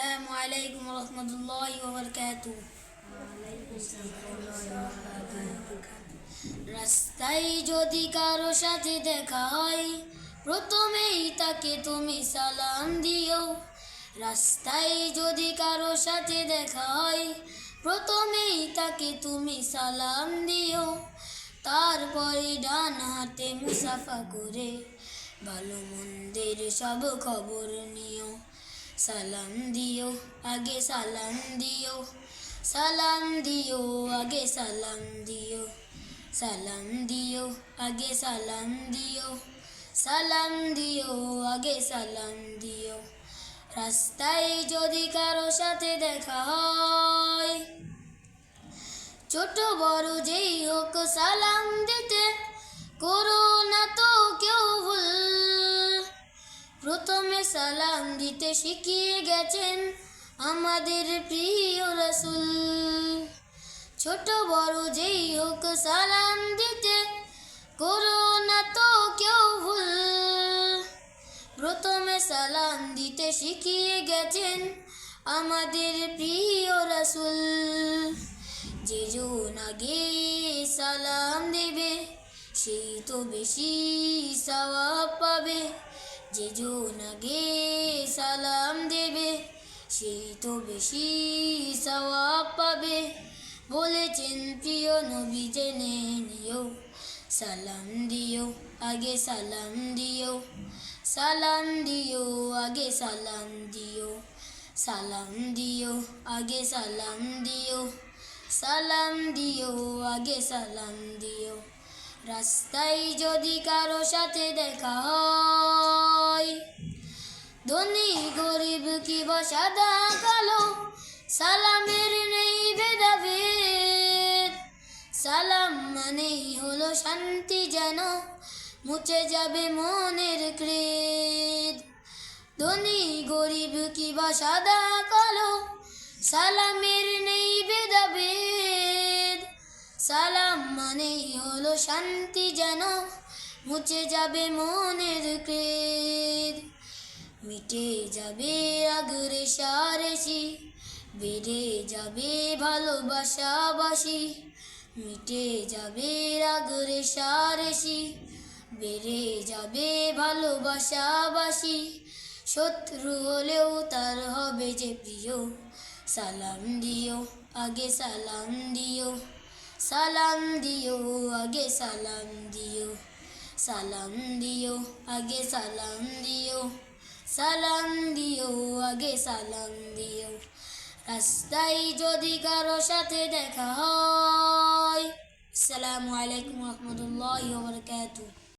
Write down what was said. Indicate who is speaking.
Speaker 1: আসসালামু আলাইকুম রহমতুল্লাহি ওয়া বারাকাতুহু। রাস্তায় যদি কারো সাথে দেখা হয়, প্রথমেই তাকে তুমি সালাম দিও। রাস্তায় যদি কারো সাথে দেখা হয়, প্রথমেই তাকে তুমি সালাম দিও। তারপরে ডান হাতে মুসাফা করে ভালো মন্দের সব খবর নিও। সালাম দিও, আগে সালাম দিও, সালাম দিও, আগে সালাম দিও, সালাম দিও, আগে সালাম দিও, সালাম দিও, আগে সালাম দিও। রাস্তায় যদি কারো সাথে দেখা হয়, ছোট বড় যেই হোক সালাম দিতে করো না তো কেউ ভুল। প্রথমে সালাম দিতে শিখিয়ে গেছেন আমাদের প্রিয় রাসূল। ছোট বড় যেই হোক সালাম দিতে করো না তো কেউ ভুল। প্রথমে সালাম দিতে শিখিয়ে গেছেন আমাদের প্রিয় রাসূল। যে জন আগে সালাম দেবে সেই তো বেশি সওয়াব পাবে। যে জন আগে সালাম দেবে সেই তো বেশি সওয়াব পাবে। বলেছেন প্রিয় নবী জেনে নিও, সালাম দিও, আগে সালাম দিও, সালাম দিও, আগে সালাম দিও, সালাম দিও, আগে সালাম দিও, সালাম দিও, আগে সালাম দিও। রাস্তায় যদি কারো সাথে দেখা হয়, ধনী গরিব কিবা সাদা কালো, সালামের নেই ভেদাভেদ। সালাম মানেই হলো শান্তি, যেন মুছে যাবে মনের ক্রেদ। ধনী গরিব কিবা সাদা কালো, সালামের নেই ভেদাভেদ। সালাম মানেই হলো শান্তি, যেন মুছে যাবে মনের ক্রেদ। মিটে যাবে রাগ রেষারেষি, বেড়ে যাবে ভালোবাসাবাসি। মিটে যাবে রাগ রেষারেষি, বেড়ে যাবে ভালোবাসাবাসি। শত্রু হলেও তার হবে যে প্রিয়, সালাম দিও, আগে সালাম দিও, সালাম দিও, আগে সালাম দিও, সালাম দিও, আগে সালাম দিও, সালাম দিও, আগে সালাম দিও। রাস্তায় যদি কারো সাথে দেখা হয়। আসসালামু আলাইকুম রহমতুল্লাহি ওয়া বারাকাতুহু।